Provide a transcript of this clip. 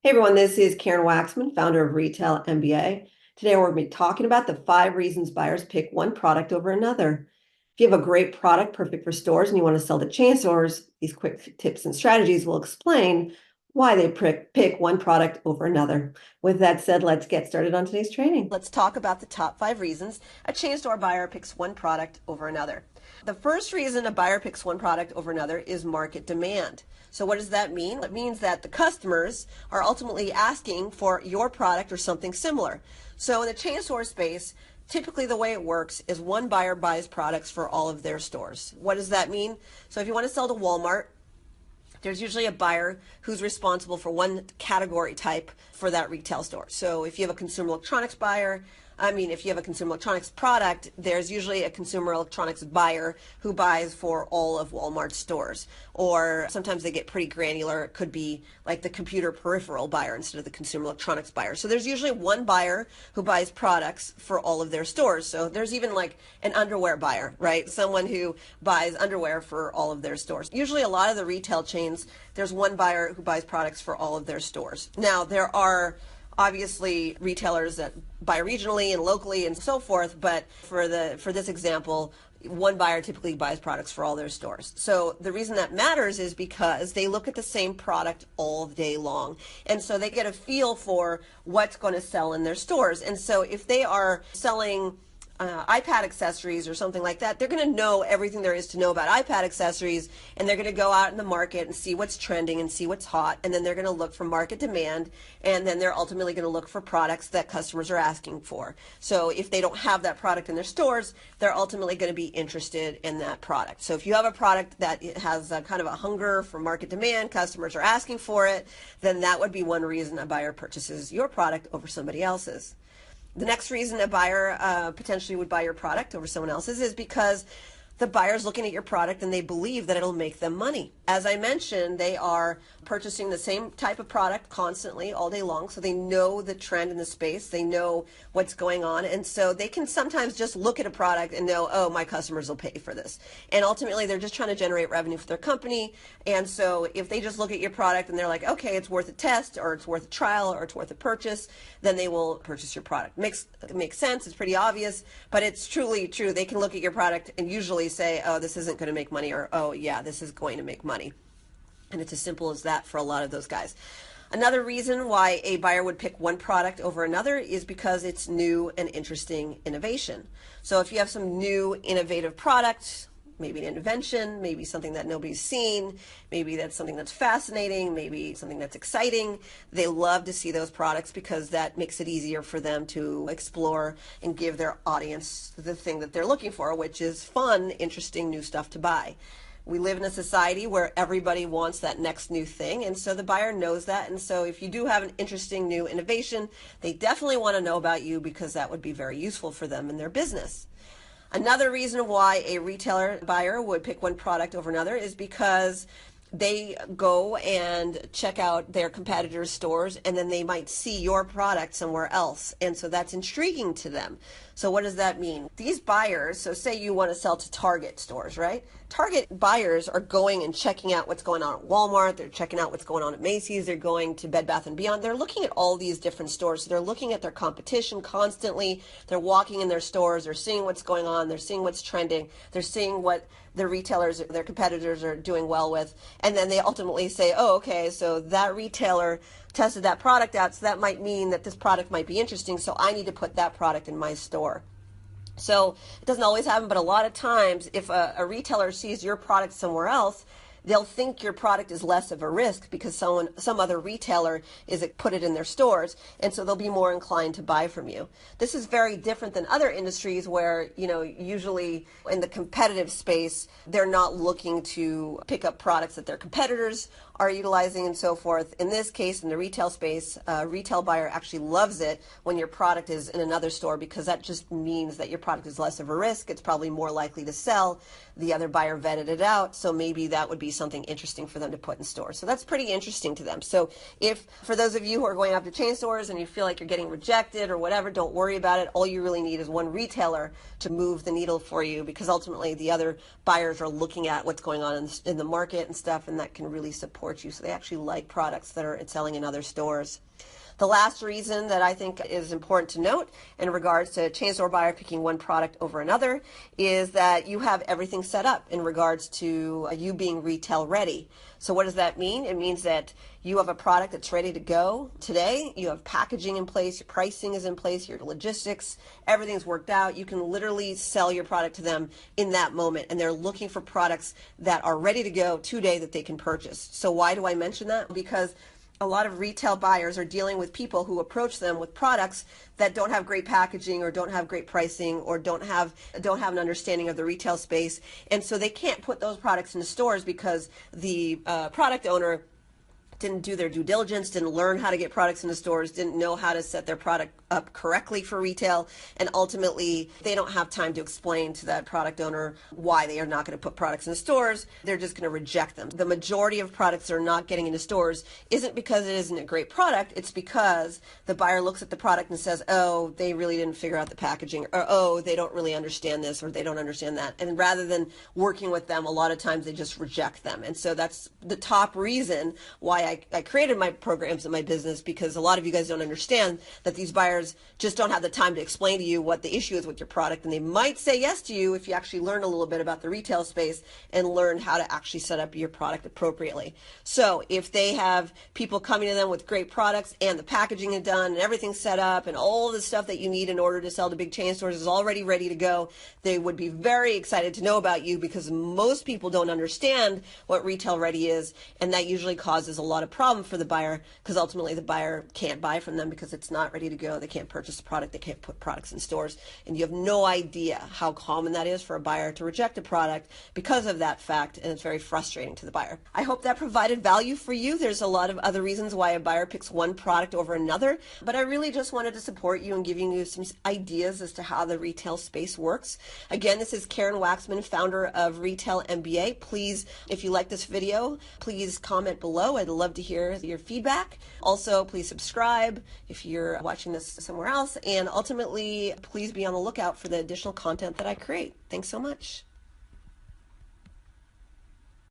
Hey everyone, this is Karen Waksman, founder of Retail MBA. Today we're going to be talking about the 5 reasons buyers pick one product over another. If you have a great product perfect for stores and you want to sell to chain stores, these quick tips and strategies will explain why they pick one product over another. With that said, let's get started on today's training. Let's talk about the top 5 reasons a chain store buyer picks one product over another. The first reason a buyer picks one product over another is market demand. So what does that mean? It means that the customers are ultimately asking for your product or something similar. So in the chain store space, typically the way it works is one buyer buys products for all of their stores. What does that mean? So if you want to sell to Walmart, there's usually a buyer who's responsible for one category type for that retail store. So if you have a consumer electronics buyer, if you have a consumer electronics product, there's usually a consumer electronics buyer who buys for all of Walmart's stores. Or sometimes they get pretty granular. It could be like the computer peripheral buyer instead of the consumer electronics buyer. So there's usually one buyer who buys products for all of their stores. So there's even like an underwear buyer, right? Someone who buys underwear for all of their stores. Usually a lot of the retail chains, there's one buyer who buys products for all of their stores. Now, there are obviously retailers that buy regionally and locally and so forth, but for this example, one buyer typically buys products for all their stores. So the reason that matters is because they look at the same product all day long. And so they get a feel for what's going to sell in their stores. And so if they are selling iPad accessories or something like that, they're going to know everything there is to know about iPad accessories, and they're going to go out in the market and see what's trending and see what's hot, and then they're going to look for market demand, and then they're ultimately going to look for products that customers are asking for. So if they don't have that product in their stores, they're ultimately going to be interested in that product. So if you have a product that has a kind of a hunger for market demand, customers are asking for it, then that would be one reason a buyer purchases your product over somebody else's. The next reason a buyer potentially would buy your product over someone else's is because the buyer's looking at your product and they believe that it'll make them money. As I mentioned, they are purchasing the same type of product constantly all day long, so they know the trend in the space, they know what's going on, and so they can sometimes just look at a product and know, oh, my customers will pay for this. And ultimately, they're just trying to generate revenue for their company, and so if they just look at your product and they're like, okay, it's worth a test, or it's worth a trial, or it's worth a purchase, then they will purchase your product. Makes sense, it's pretty obvious, but it's truly true. They can look at your product and usually say, oh, this isn't going to make money, or oh, yeah, this is going to make money. And it's as simple as that for a lot of those guys. Another reason why a buyer would pick one product over another is because it's new and interesting innovation. So if you have some new innovative product, maybe an invention, maybe something that nobody's seen, maybe that's something that's fascinating, maybe something that's exciting, they love to see those products because that makes it easier for them to explore and give their audience the thing that they're looking for, which is fun, interesting, new stuff to buy. We live in a society where everybody wants that next new thing, and so the buyer knows that. And so if you do have an interesting new innovation, they definitely want to know about you because that would be very useful for them in their business. Another reason why a retailer buyer would pick one product over another is because they go and check out their competitors' stores, and then they might see your product somewhere else, and so that's intriguing to them. So what does that mean? These buyers, so say you want to sell to Target stores, right? Target buyers are going and checking out what's going on at Walmart, they're checking out what's going on at Macy's, they're going to Bed Bath & Beyond, they're looking at all these different stores, so they're looking at their competition constantly, they're walking in their stores, they're seeing what's going on, they're seeing what's trending, they're seeing what their retailers, their competitors are doing well with, and then they ultimately say, oh, okay, so that retailer tested that product out, so that might mean that this product might be interesting, so I need to put that product in my store. So it doesn't always happen, but a lot of times if a retailer sees your product somewhere else, they'll think your product is less of a risk because some other retailer is put it in their stores, and so they'll be more inclined to buy from you. This is very different than other industries where, usually in the competitive space, they're not looking to pick up products that their competitors are utilizing and so forth. In this case, in the retail space, a retail buyer actually loves it when your product is in another store because that just means that your product is less of a risk. It's probably more likely to sell. The other buyer vetted it out, so maybe that would be something interesting for them to put in stores. So that's pretty interesting to them. So if, for those of you who are going after chain stores and you feel like you're getting rejected or whatever, don't worry about it. All you really need is one retailer to move the needle for you because ultimately the other buyers are looking at what's going on in the market and stuff, and that can really support support you. So they actually like products that are selling in other stores. The last reason that I think is important to note in regards to chain store buyer picking one product over another is that you have everything set up in regards to you being retail ready. So what does that mean? It means that you have a product that's ready to go today. You have packaging in place, your pricing is in place, your logistics, everything's worked out. You can literally sell your product to them in that moment, and they're looking for products that are ready to go today that they can purchase. So why do I mention that? Because a lot of retail buyers are dealing with people who approach them with products that don't have great packaging or don't have great pricing or don't have an understanding of the retail space. And so they can't put those products into stores because the product owner didn't do their due diligence, didn't learn how to get products into stores, didn't know how to set their product up correctly for retail, and ultimately they don't have time to explain to that product owner why they are not going to put products in stores. They're just going to reject them. The majority of products that are not getting into stores isn't because it isn't a great product, it's because the buyer looks at the product and says, oh, they really didn't figure out the packaging, or oh, they don't really understand this, or they don't understand that. And rather than working with them, a lot of times they just reject them. And so that's the top reason why I created my programs in my business, because a lot of you guys don't understand that these buyers just don't have the time to explain to you what the issue is with your product, and they might say yes to you if you actually learn a little bit about the retail space and learn how to actually set up your product appropriately. So if they have people coming to them with great products and the packaging is done and everything's set up and all the stuff that you need in order to sell to big chain stores is already ready to go, they would be very excited to know about you, because most people don't understand what retail ready is, and that usually causes a lot of problem for the buyer, because ultimately the buyer can't buy from them because it's not ready to go. They can't purchase a product. They can't put products in stores. And you have no idea how common that is for a buyer to reject a product because of that fact, and it's very frustrating to the buyer. I hope that provided value for you. There's a lot of other reasons why a buyer picks one product over another, but I really just wanted to support you in giving you some ideas as to how the retail space works. Again, this is Karen Waksman, founder of Retail MBA. Please, if you like this video, please comment below. I'd love to hear your feedback. Also, please subscribe if you're watching this somewhere else, and ultimately, please be on the lookout for the additional content that I create. Thanks so much.